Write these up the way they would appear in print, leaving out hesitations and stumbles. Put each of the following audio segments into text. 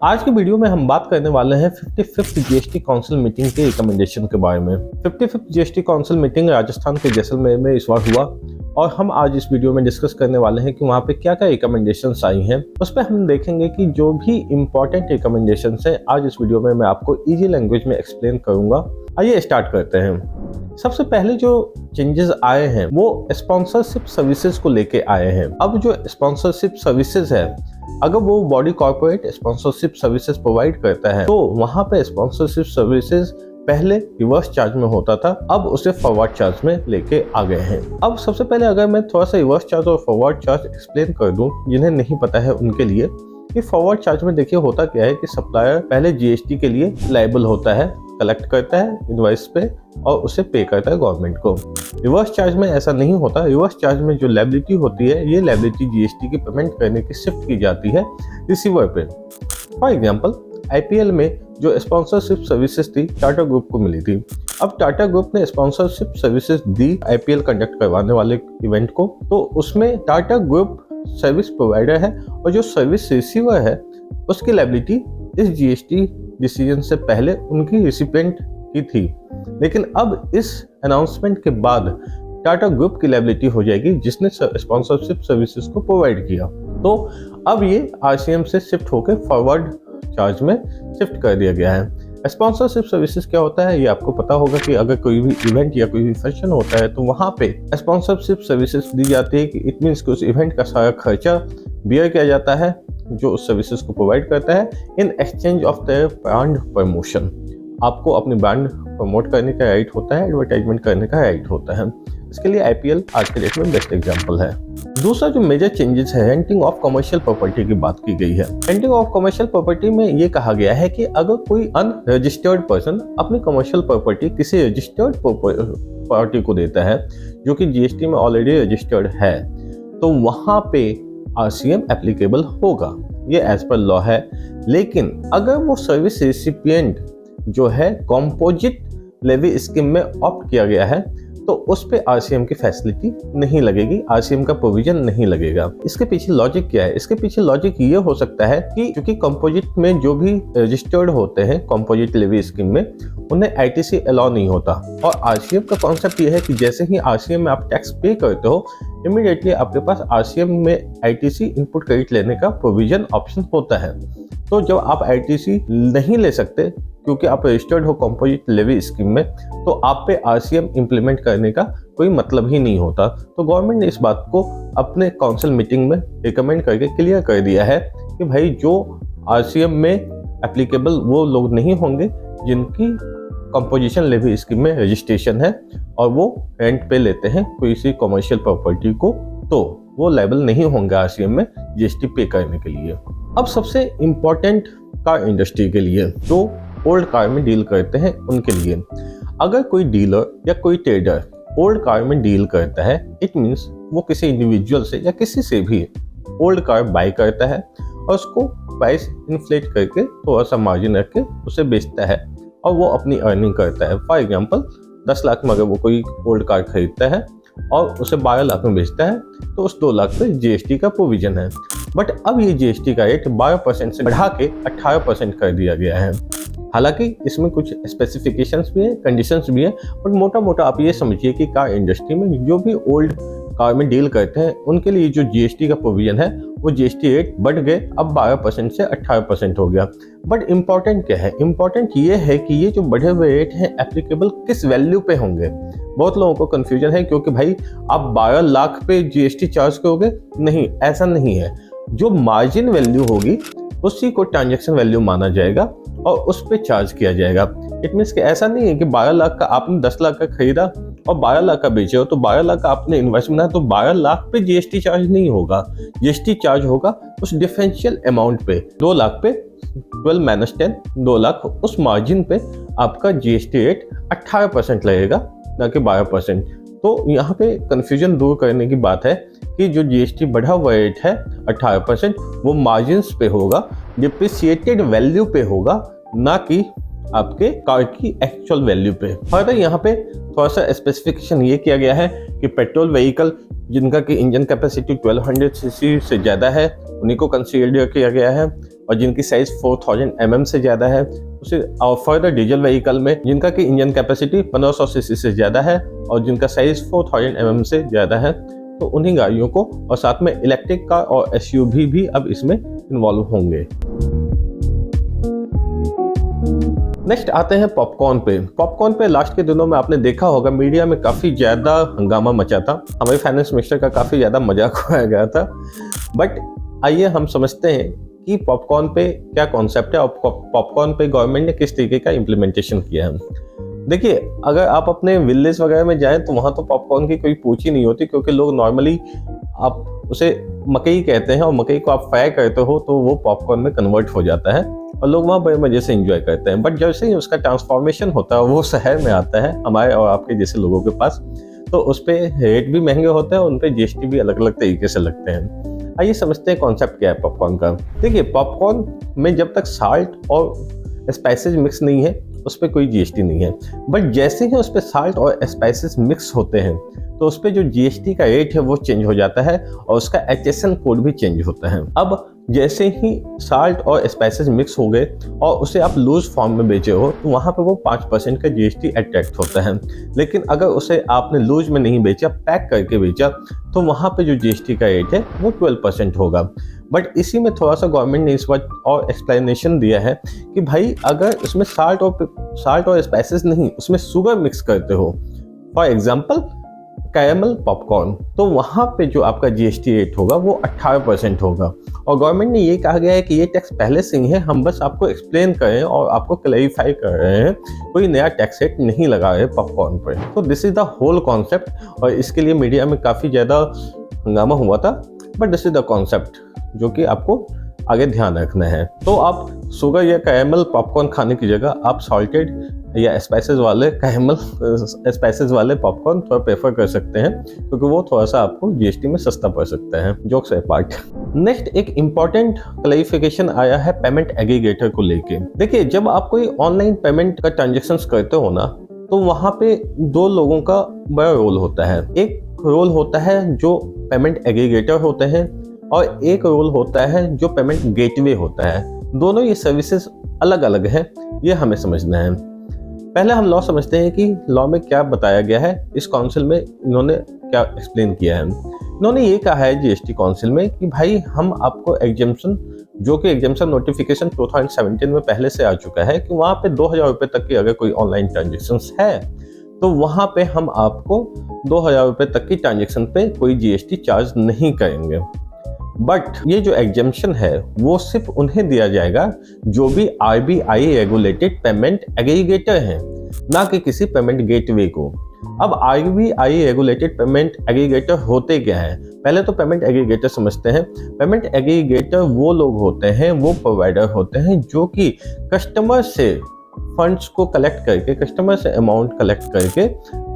आज की वीडियो में हम बात करने वाले हैं 55th जीएसटी काउंसिल मीटिंग के रिकमेंडेशन के बारे में। 55th GST council meeting Rajasthan के जैसलमेर में इस बार हुआ और हम आज इस वीडियो में डिस्कस करने वाले हैं कि वहाँ पे क्या क्या रिकमेंडेशंस आई हैं। उस पर हम देखेंगे कि जो भी इम्पोर्टेंट रिकमेंडेशंस हैं आज इस वीडियो में मैं आपको इजी लैंग्वेज में एक्सप्लेन करूंगा। आइए स्टार्ट करते हैं। सबसे पहले जो चेंजेस आए हैं वो स्पॉन्सरशिप सर्विसेज को लेके आए हैं। अब जो स्पॉन्सरशिप सर्विसेज है, अगर वो body corporate sponsorship services provide करता है तो वहां पे स्पॉन्सरशिप सर्विसेज पहले रिवर्स चार्ज में होता था, अब उसे फॉरवर्ड चार्ज में लेके आ गए हैं। अब सबसे पहले अगर मैं थोड़ा सा रिवर्स चार्ज और फॉरवर्ड चार्ज एक्सप्लेन कर दूं जिन्हें नहीं पता है उनके लिए, कि फॉरवर्ड चार्ज में देखिए होता क्या है कि सप्लायर पहले जीएसटी के लिए लायबल होता है, कलेक्ट करता है इनवॉइस पे और उसे पे करता है गवर्नमेंट को। रिवर्स चार्ज में ऐसा नहीं होता। रिवर्स चार्ज में जो लायबिलिटी होती है, ये लायबिलिटी जीएसटी की पेमेंट करने की शिफ्ट की जाती है रिसीवर पे। फॉर एग्जांपल आईपीएल में जो स्पॉन्सरशिप सर्विसेज थी टाटा ग्रुप को मिली थी। अब टाटा ग्रुप ने स्पॉन्सरशिप सर्विसेज दी आईपीएल कंडक्ट करवाने वाले इवेंट को, तो उसमें टाटा ग्रुप सर्विस प्रोवाइडर है और जो सर्विस रिसीवर है उसकी लायबिलिटी इस जीएसटी डिसीजन से पहले उनकी रिसिपिएंट की थी। लेकिन अब इस अनाउंसमेंट के बाद टाटा ग्रुप की लायबिलिटी हो जाएगी जिसने स्पॉन्सरशिप सर्विसेज को प्रोवाइड किया। तो अब ये आरसीएम से शिफ्ट होकर फॉरवर्ड चार्ज में शिफ्ट कर दिया गया है। स्पॉन्सरशिप सर्विसेज क्या होता है ये आपको पता होगा कि अगर कोई भी इवेंट या कोई भी फंक्शन होता है तो वहाँ पे स्पॉन्सरशिप सर्विसेज दी जाती है कि इट मीन्स कि उस इवेंट का सारा खर्चा बियर किया जाता है जो उस सर्विसेज को प्रोवाइड करता है in exchange of the brand promotion. आपको अपनी ब्रांड प्रमोट करने का राइट होता है, एडवर्टाइजमेंट करने का राइट होता है। इसके लिए आईपीएल आज के डेट में बेस्ट एग्जांपल है। दूसरा जो मेजर चेंजेस है, रेंटिंग ऑफ कमर्शियल प्रॉपर्टी की बात की गई है। रेंटिंग ऑफ कमर्शियल प्रॉपर्टी में ये कहा गया है कि अगर कोई अनरजिस्टर्ड पर्सन अपनी कमर्शियल प्रॉपर्टी किसी रजिस्टर्ड पार्टी को देता है जो कि जीएसटी में ऑलरेडी रजिस्टर्ड है, तो वहां पे आरसीएम एप्लीकेबल होगा, ये एज पर लॉ है। लेकिन अगर वो सर्विस रेसिपिएंट जो है कंपोजिट लेवी स्कीम में ऑप्ट किया गया है तो उस पे आरसीएम की फैसिलिटी नहीं लगेगी, आरसीएम का प्रोविजन नहीं लगेगा। इसके पीछे लॉजिक क्या है? इसके पीछे लॉजिक ये हो सकता है कि क्योंकि कंपोजिट में जो भी रजिस्टर्ड होते हैं कंपोजिट लेवी स्कीम में, उन्हें आईटीसी अलाउ नहीं होता। और आरसीएम का कॉन्सेप्ट ये है कि जैसे ही आरसीएम में आप टैक्स पे करते हो इमीडिएटली आपके पास आरसीएम में आईटीसी इनपुट क्रेडिट लेने का प्रोविजन ऑप्शन होता है। तो जब आप आईटीसी नहीं ले सकते क्योंकि आप रजिस्टर्ड हो कंपोजिट लेवी स्कीम में, तो आप पे आरसीएम इंप्लीमेंट करने का कोई मतलब ही नहीं होता। तो गवर्नमेंट ने इस बात को अपने काउंसिल मीटिंग में रिकमेंड करके क्लियर कर दिया है कि भाई जो आरसीएम में एप्लीकेबल वो लोग नहीं होंगे जिनकी कंपोजिशन लेवी स्कीम में रजिस्ट्रेशन है और वो रेंट पे लेते हैं कोई सी कमर्शियल प्रॉपर्टी को, तो वो लायबल नहीं होंगे आरसीएम में जीएसटी पे करने के लिए। अब सबसे इम्पोर्टेंट कार इंडस्ट्री के लिए जो ओल्ड कार में डील करते हैं उनके लिए, अगर कोई डीलर या कोई ट्रेडर ओल्ड कार में डील करता है, इट मीन्स वो किसी इंडिविजुअल से या किसी से भी ओल्ड कार बाय करता है और उसको प्राइस इन्फ्लेट करके थोड़ा सा मार्जिन रख के उसे बेचता है और वो अपनी अर्निंग करता है। फॉर एग्जाम्पल 10 लाख में अगर वो कोई ओल्ड कार खरीदता है और उसे 12 लाख में बेचता है तो उस 2 लाख पे जीएसटी का प्रोविजन है। बट अब ये जीएसटी का रेट 12% से बढ़ा के 18% कर दिया गया है। हालांकि इसमें कुछ स्पेसिफिकेशंस भी है, कंडीशंस भी है, बट मोटा मोटा आप ये समझिए कि कार इंडस्ट्री में जो भी ओल्ड कार में डील करते हैं उनके लिए जो जीएसटी का प्रोविजन है वो जीएसटी रेट बढ़ गए, अब 12% से 18% हो गया। बट इम्पॉर्टेंट क्या है? इम्पॉर्टेंट ये है कि ये जो बढ़े हुए रेट हैं एप्लीकेबल किस वैल्यू पे होंगे। बहुत लोगों को कंफ्यूजन है क्योंकि भाई आप 12 लाख पे जीएसटी चार्ज करोगे, नहीं, ऐसा नहीं है। जो मार्जिन वैल्यू होगी उसी को ट्रांजैक्शन वैल्यू माना जाएगा और उस पे चार्ज किया जाएगा। इट मीन्स कि ऐसा नहीं है कि 12 लाख का आपने 10 लाख का खरीदा और 12 लाख का बेचे हो तो 12 लाख का आपने इन्वेस्ट बनाया तो 12 लाख पे जीएसटी चार्ज नहीं होगा। जीएसटी चार्ज होगा उस डिफरेंशियल अमाउंट पे, 2 लाख पे 12 - 10, 2 लाख, उस मार्जिन पे आपका जीएसटी रेट 18% लगेगा, ना कि 12%। तो यहाँ पे कंफ्यूजन दूर करने की बात है कि जो जीएसटी बढ़ा हुआ रेट है 18% वो मार्जिन्स पे होगा, डिप्रिसिएटेड वैल्यू पे होगा, ना कि आपके कार की एक्चुअल वैल्यू पे। फर्दर यहाँ पे थोड़ा सा स्पेसिफिकेशन ये किया गया है कि पेट्रोल व्हीकल जिनका कि इंजन कैपेसिटी 1200 सीसी से ज़्यादा है उन्हीं को कंसीडर किया गया है। और जिनकी साइज 4000 mm से ज़्यादा है, उसे और फर्दर डीजल व्हीकल में जिनका कि इंजन कैपेसिटी 1500 सीसी से ज़्यादा है और जिनका साइज 4000 mm से ज़्यादा है, तो उन्हीं गाड़ियों को, और साथ में इलेक्ट्रिक कार और एसयूवी भी अब इसमें इन्वॉल्व होंगे। नेक्स्ट आते हैं पॉपकॉर्न पे। पॉपकॉर्न पे लास्ट के दिनों में आपने देखा होगा मीडिया में काफ़ी ज़्यादा हंगामा मचा था, हमारे फाइनेंस मिनिस्टर का काफ़ी ज़्यादा मजाक उड़ाया गया था। बट आइए हम समझते हैं कि पॉपकॉर्न पे क्या कॉन्सेप्ट है और पॉपकॉर्न पे गवर्नमेंट ने किस तरीके का इम्प्लीमेंटेशन किया है। देखिए, अगर आप अपने विलेज वगैरह में जाएं तो वहाँ तो पॉपकॉर्न की कोई पूछ ही नहीं होती, क्योंकि लोग नॉर्मली आप उसे मकई कहते हैं और मकई को आप फ्राई करते हो तो वो पॉपकॉर्न में कन्वर्ट हो जाता है और लोग वहाँ बड़े मजे से एंजॉय करते हैं। बट जैसे ही उसका ट्रांसफॉर्मेशन होता है वो शहर में आता है हमारे और आपके जैसे लोगों के पास, तो उस पर रेट भी महंगे होते हैं और उन पर जीएसटी भी अलग अलग तरीके से लगते हैं। आइए समझते हैं कॉन्सेप्ट क्या है पॉपकॉर्न का। देखिए, पॉपकॉर्न में जब तक साल्ट और स्पाइसेस मिक्स नहीं है उस पर कोई जीएसटी नहीं है, बट जैसे ही उस पर साल्ट और स्पाइसेस मिक्स होते हैं तो उस पर जो जीएसटी का रेट है वो चेंज हो जाता है और उसका HSN कोड भी चेंज होता है। अब जैसे ही साल्ट और स्पाइसेस मिक्स हो गए और उसे आप लूज फॉर्म में बेचे हो तो वहाँ पे वो 5% का जीएसटी अट्रैक्ट होता है। लेकिन अगर उसे आपने लूज में नहीं बेचा, पैक करके बेचा, तो वहाँ पे जो जीएसटी का रेट है वो 12% होगा। बट इसी में थोड़ा सा गवर्नमेंट ने इस बार और एक्सप्लेनेशन दिया है कि भाई अगर उसमें साल्ट और स्पाइसेस नहीं, उसमें शुगर मिक्स करते हो, फॉर एग्जाम्पल कैरेमल पॉपकॉर्न, तो वहाँ पे जो आपका जीएसटी रेट होगा वो 18% होगा। और गवर्नमेंट ने ये कहा गया है कि ये टैक्स पहले से ही है, हम बस आपको एक्सप्लेन कर रहे हैं और आपको क्लैरिफाई कर रहे हैं, कोई नया टैक्स रेट नहीं लगा रहे पॉपकॉर्न पर। तो this is the whole concept और इसके लिए मीडिया में काफ़ी ज़्यादा हंगामा हुआ था, but this is the concept जो कि आपको आगे ध्यान रखना है। तो आप शुगर या कैरेमल पॉपकॉर्न खाने की जगह आप सॉल्टेड या स्पाइसेस वाले पॉपकॉर्न थोड़ा प्रेफर कर सकते हैं, क्योंकि वो थोड़ा सा आपको जीएसटी में सस्ता पड़ सकता है। जोक्स अपार्ट, नेक्स्ट एक इम्पॉर्टेंट क्लैरिफिकेशन आया है पेमेंट एग्रीगेटर को लेके। देखिए, जब आप कोई ऑनलाइन पेमेंट का ट्रांजेक्शन करते हो ना, तो वहाँ पे दो लोगों का बड़ा रोल होता है। एक रोल होता है जो पेमेंट एग्रीगेटर होते हैं और एक रोल होता है जो पेमेंट गेटवे होता है। दोनों ये सर्विसेज अलग अलग हैं, ये हमें समझना है। पहले हम लॉ समझते हैं कि लॉ में क्या बताया गया है, इस काउंसिल में इन्होंने क्या एक्सप्लेन किया है। इन्होंने ये कहा है जीएसटी काउंसिल में कि भाई हम आपको एग्जेम्पशन, जो कि एग्जेम्पशन नोटिफिकेशन 2017 में पहले से आ चुका है, कि वहाँ पे 2000 रुपये तक की अगर कोई ऑनलाइन ट्रांजेक्शन है तो वहाँ पे हम आपको 2000 रुपये तक की ट्रांजेक्शन पे कोई जीएसटी चार्ज नहीं करेंगे। बट ये जो एग्जेम्पशन है वो सिर्फ उन्हें दिया जाएगा जो भी RBI रेगुलेटेड पेमेंट एग्रीगेटर हैं, ना कि किसी पेमेंट गेटवे को। अब RBI रेगुलेटेड पेमेंट एग्रीगेटर होते क्या हैं? पहले तो पेमेंट एग्रीगेटर समझते हैं। पेमेंट एग्रीगेटर वो लोग होते हैं, वो प्रोवाइडर होते हैं जो कि कस्टमर से फंड्स को कलेक्ट करके, कस्टमर से अमाउंट कलेक्ट करके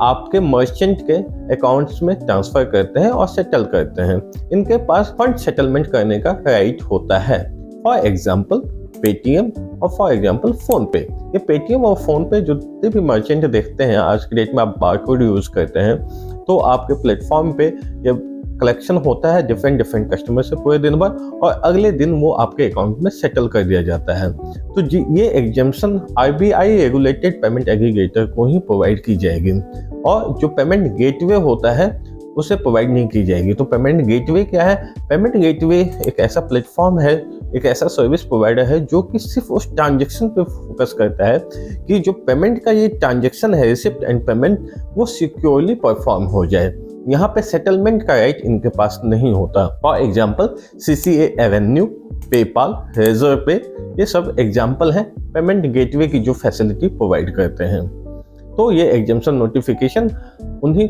आपके मर्चेंट के अकाउंट्स में ट्रांसफर करते हैं और सेटल करते हैं। इनके पास फंड सेटलमेंट करने का राइट होता है। फॉर एग्जांपल पेटीएम और फॉर एग्जांपल फोन पे। ये पेटीएम और फोन पे जितने भी मर्चेंट देखते हैं आज की डेट में, आप बारकोड यूज करते हैं तो आपके प्लेटफॉर्म पे ये कलेक्शन होता है डिफरेंट कस्टमर से पूरे दिन भर, और अगले दिन वो आपके अकाउंट में सेटल कर दिया जाता है। तो ये exemption RBI regulated payment aggregator को ही प्रोवाइड की जाएगी और जो पेमेंट गेटवे होता है उसे प्रोवाइड नहीं की जाएगी। तो पेमेंट गेटवे क्या है? पेमेंट गेटवे एक ऐसा प्लेटफॉर्म है, एक ऐसा सर्विस प्रोवाइडर है जो कि सिर्फ उस ट्रांजेक्शन पे फोकस करता है कि जो पेमेंट का ये ट्रांजेक्शन है, रिसिप्ट एंड पेमेंट, वो सिक्योरली परफॉर्म हो जाए। यहाँ पे सेटलमेंट का राइट इनके पास नहीं होता। For example CCA avenue, PayPal, Razorpay, ये सब एग्जाम्पल हैं पेमेंट गेटवे की जो फैसिलिटी प्रोवाइड करते हैं। तो ये एग्जेम्पशन नोटिफिकेशन उन्हीं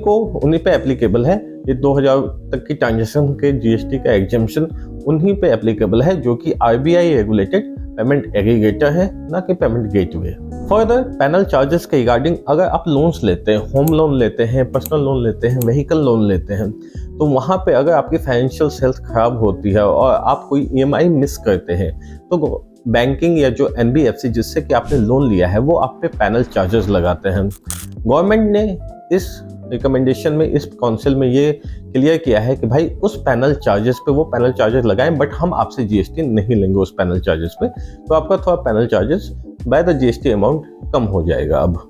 पे एप्लीकेबल है। ये 2000 तक की ट्रांजेक्शन के जीएसटी का एग्जेम्पशन उन्हीं पे एप्लीकेबल है जो कि RBI रेगुलेटेड पेमेंट एग्रीगेटर है, ना कि payment gateway. Further panel charges के रिगार्डिंग, अगर आप लोन्स लेते हैं, होम लोन लेते हैं, पर्सनल लोन लेते हैं, व्हीकल लोन लेते हैं, तो वहाँ पे अगर आपकी फाइनेंशियल हेल्थ खराब होती है और आप कोई EMI मिस करते हैं तो बैंकिंग या जो NBFC जिससे कि आपने लोन लिया है वो आप पे पैनल चार्जेस लगाते हैं। गवर्नमेंट ने इस रिकमेंडेशन में इस काउंसिल में ये क्लियर किया है कि भाई उस पैनल चार्जेस पे वो पैनल चार्जेस लगाएं, बट हम आपसे जीएसटी नहीं लेंगे उस पैनल चार्जेस पे। तो आपका थोड़ा panel charges by the GST amount कम हो जाएगा अब।